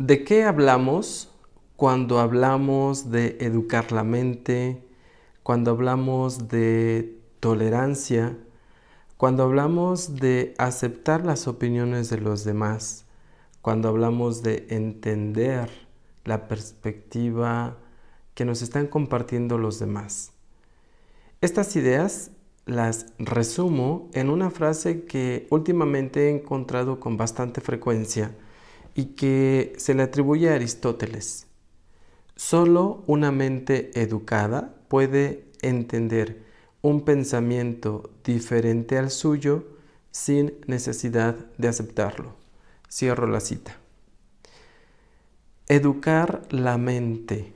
¿De qué hablamos cuando hablamos de educar la mente, cuando hablamos de tolerancia, cuando hablamos de aceptar las opiniones de los demás, cuando hablamos de entender la perspectiva que nos están compartiendo los demás? Estas ideas las resumo en una frase que últimamente he encontrado con bastante frecuencia y que se le atribuye a Aristóteles. Solo una mente educada puede entender un pensamiento diferente al suyo sin necesidad de aceptarlo. Cierro la cita. Educar la mente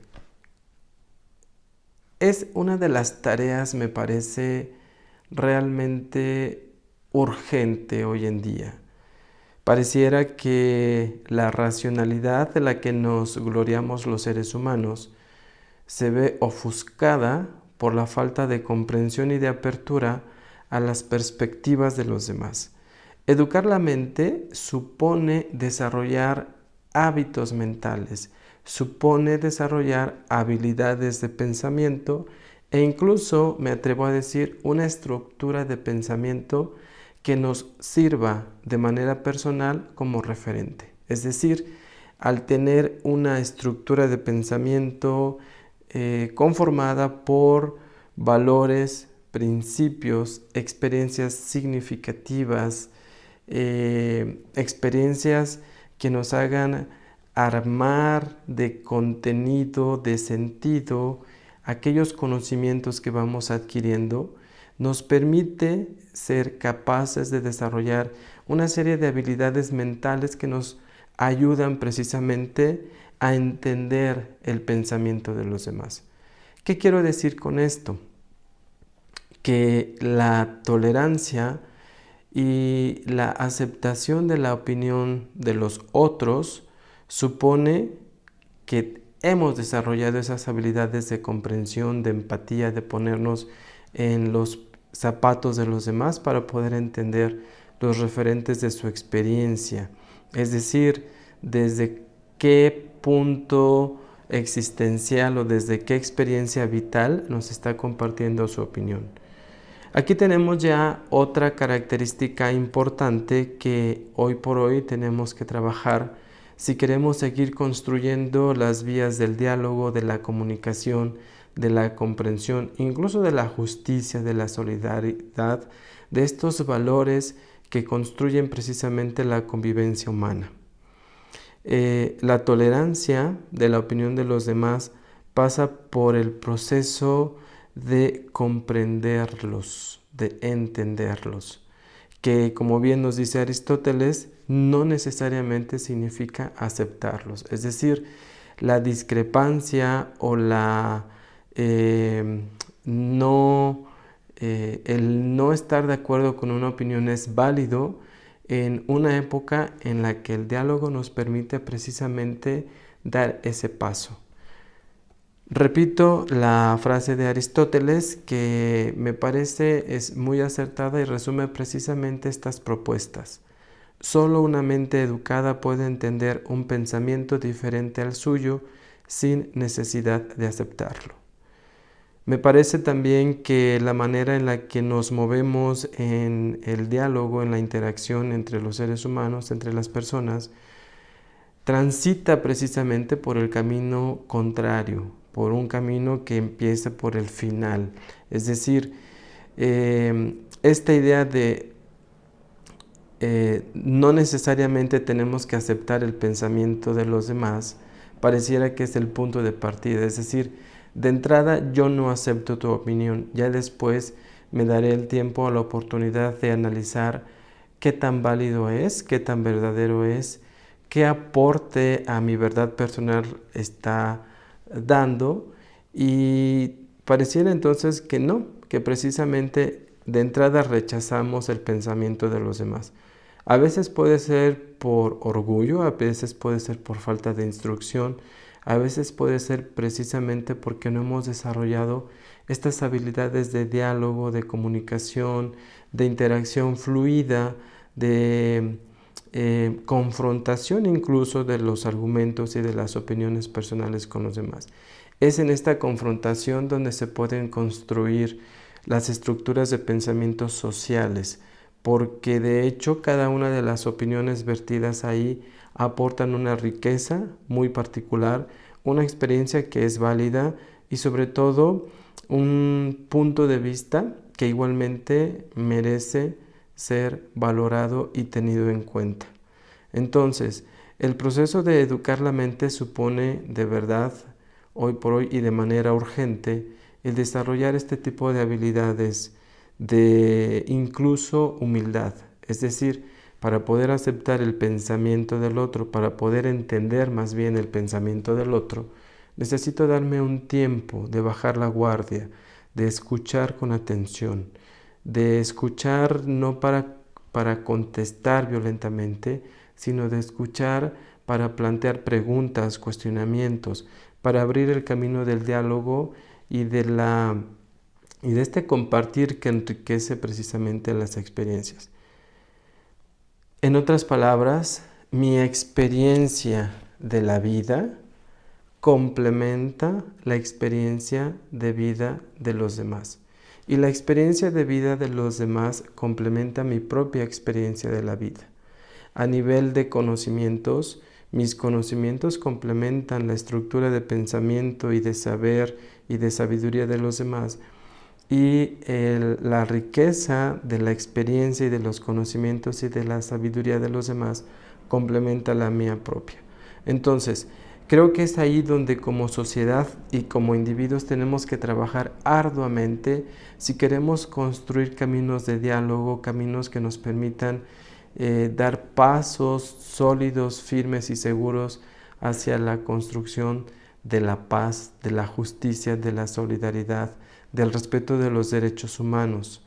es una de las tareas, me parece, realmente urgente hoy en día. Pareciera que la racionalidad de la que nos gloriamos los seres humanos se ve ofuscada por la falta de comprensión y de apertura a las perspectivas de los demás. Educar la mente supone desarrollar hábitos mentales, supone desarrollar habilidades de pensamiento e incluso, me atrevo a decir, una estructura de pensamiento que nos sirva de manera personal como referente. Es decir, al tener una estructura de pensamiento conformada por valores, principios, experiencias significativas, experiencias que nos hagan armar de contenido, de sentido, aquellos conocimientos que vamos adquiriendo, nos permite ser capaces de desarrollar una serie de habilidades mentales que nos ayudan precisamente a entender el pensamiento de los demás. ¿Qué quiero decir con esto? Que la tolerancia y la aceptación de la opinión de los otros supone que hemos desarrollado esas habilidades de comprensión, de empatía, de ponernos en los zapatos de los demás para poder entender los referentes de su experiencia. Es decir, desde qué punto existencial o desde qué experiencia vital nos está compartiendo su opinión. Aquí tenemos ya otra característica importante que hoy por hoy tenemos que trabajar si queremos seguir construyendo las vías del diálogo, de la comunicación, de la comprensión, incluso de la justicia, de la solidaridad, de estos valores que construyen precisamente la convivencia humana. La tolerancia de la opinión de los demás pasa por el proceso de comprenderlos, de entenderlos, que como bien nos dice Aristóteles, no necesariamente significa aceptarlos. Es decir, la discrepancia o el no estar de acuerdo con una opinión es válido en una época en la que el diálogo nos permite precisamente dar ese paso. Repito la frase de Aristóteles que me parece es muy acertada y resume precisamente estas propuestas. Solo una mente educada puede entender un pensamiento diferente al suyo sin necesidad de aceptarlo. Me parece también que la manera en la que nos movemos en el diálogo, en la interacción entre los seres humanos, entre las personas, transita precisamente por el camino contrario, por un camino que empieza por el final. Es decir, esta idea de no necesariamente tenemos que aceptar el pensamiento de los demás, pareciera que es el punto de partida. Es decir, de entrada yo no acepto tu opinión, ya después me daré el tiempo o la oportunidad de analizar qué tan válido es, qué tan verdadero es, qué aporte a mi verdad personal está dando, y pareciera entonces que no, que precisamente de entrada rechazamos el pensamiento de los demás. A veces puede ser por orgullo, a veces puede ser por falta de instrucción, a veces puede ser precisamente porque no hemos desarrollado estas habilidades de diálogo, de comunicación, de interacción fluida, de confrontación incluso de los argumentos y de las opiniones personales con los demás. Es en esta confrontación donde se pueden construir las estructuras de pensamientos sociales, porque de hecho cada una de las opiniones vertidas ahí aportan una riqueza muy particular, una experiencia que es válida y sobre todo un punto de vista que igualmente merece ser valorado y tenido en cuenta. Entonces, el proceso de educar la mente supone de verdad, hoy por hoy y de manera urgente, el desarrollar este tipo de habilidades de incluso humildad, es decir, para poder aceptar el pensamiento del otro, para poder entender más bien el pensamiento del otro, necesito darme un tiempo de bajar la guardia, de escuchar con atención, de escuchar no para contestar violentamente, sino de escuchar para plantear preguntas, cuestionamientos, para abrir el camino del diálogo y de este compartir que enriquece precisamente las experiencias. En otras palabras, mi experiencia de la vida complementa la experiencia de vida de los demás. Y la experiencia de vida de los demás complementa mi propia experiencia de la vida. A nivel de conocimientos, mis conocimientos complementan la estructura de pensamiento y de saber y de sabiduría de los demás. Y la riqueza de la experiencia y de los conocimientos y de la sabiduría de los demás complementa la mía propia. Entonces, creo que es ahí donde como sociedad y como individuos tenemos que trabajar arduamente si queremos construir caminos de diálogo, caminos que nos permitan dar pasos sólidos, firmes y seguros hacia la construcción de la paz, de la justicia, de la solidaridad, del respeto de los derechos humanos.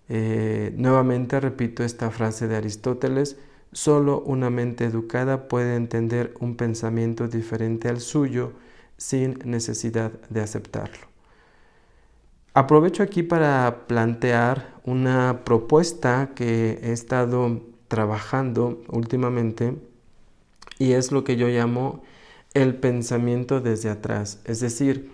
Nuevamente repito esta frase de Aristóteles: solo una mente educada puede entender un pensamiento diferente al suyo sin necesidad de aceptarlo. Aprovecho aquí para plantear una propuesta que he estado trabajando últimamente y es lo que yo llamo el pensamiento desde atrás, es decir,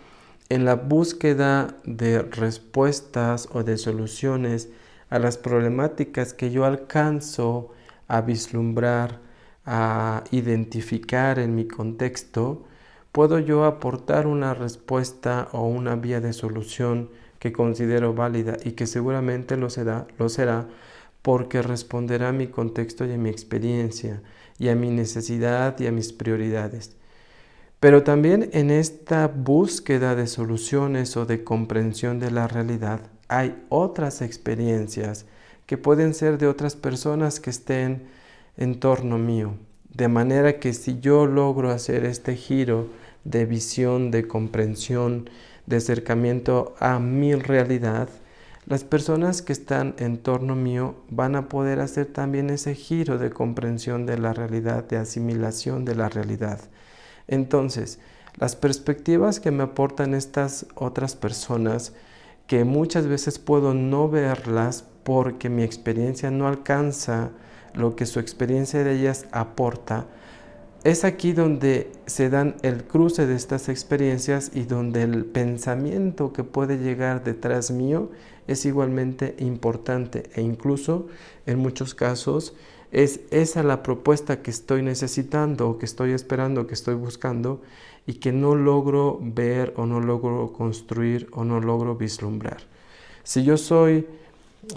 en la búsqueda de respuestas o de soluciones a las problemáticas que yo alcanzo a vislumbrar, a identificar en mi contexto, puedo yo aportar una respuesta o una vía de solución que considero válida y que seguramente lo será porque responderá a mi contexto y a mi experiencia y a mi necesidad y a mis prioridades. Pero también en esta búsqueda de soluciones o de comprensión de la realidad hay otras experiencias que pueden ser de otras personas que estén en torno mío. De manera que si yo logro hacer este giro de visión, de comprensión, de acercamiento a mi realidad, las personas que están en torno mío van a poder hacer también ese giro de comprensión de la realidad, de asimilación de la realidad. Entonces, las perspectivas que me aportan estas otras personas, que muchas veces puedo no verlas porque mi experiencia no alcanza lo que su experiencia de ellas aporta, es aquí donde se dan el cruce de estas experiencias y donde el pensamiento que puede llegar detrás mío es igualmente importante e incluso en muchos casos es esa la propuesta que estoy necesitando o que estoy esperando, que estoy buscando y que no logro ver o no logro construir o no logro vislumbrar. Si yo estoy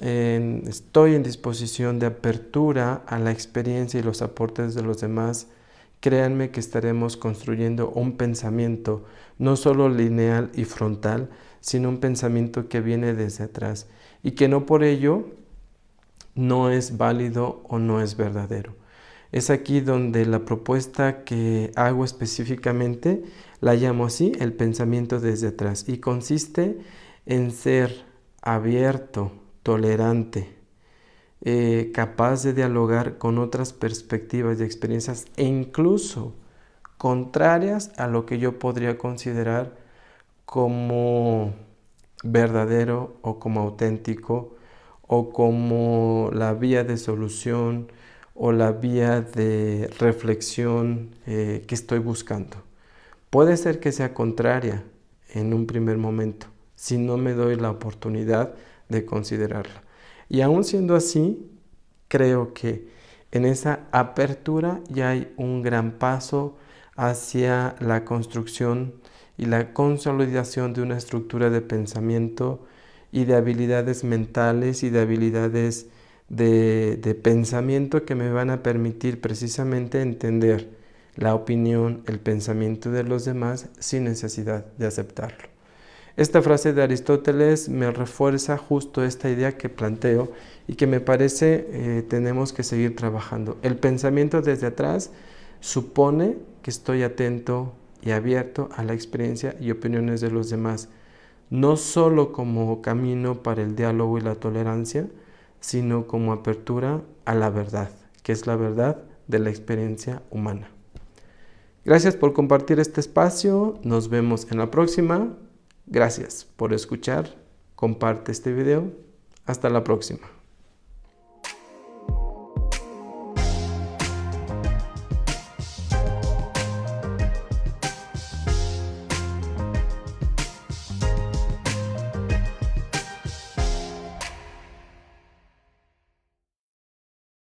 en disposición de apertura a la experiencia y los aportes de los demás, créanme que estaremos construyendo un pensamiento no solo lineal y frontal, sino un pensamiento que viene desde atrás y que no por ello no es válido o no es verdadero. Es aquí donde la propuesta que hago específicamente la llamo así, el pensamiento desde atrás, y consiste en ser abierto, tolerante, capaz de dialogar con otras perspectivas y experiencias e incluso contrarias a lo que yo podría considerar como verdadero o como auténtico o como la vía de solución o la vía de reflexión que estoy buscando. Puede ser que sea contraria en un primer momento, si no me doy la oportunidad de considerarla. Y aún siendo así, creo que en esa apertura ya hay un gran paso hacia la construcción y la consolidación de una estructura de pensamiento y de habilidades mentales y de habilidades de pensamiento que me van a permitir precisamente entender la opinión, el pensamiento de los demás sin necesidad de aceptarlo. Esta frase de Aristóteles me refuerza justo esta idea que planteo y que me parece tenemos que seguir trabajando. El pensamiento desde atrás supone que estoy atento y abierto a la experiencia y opiniones de los demás, no solo como camino para el diálogo y la tolerancia, sino como apertura a la verdad, que es la verdad de la experiencia humana. Gracias por compartir este espacio, nos vemos en la próxima. Gracias por escuchar, comparte este video, hasta la próxima.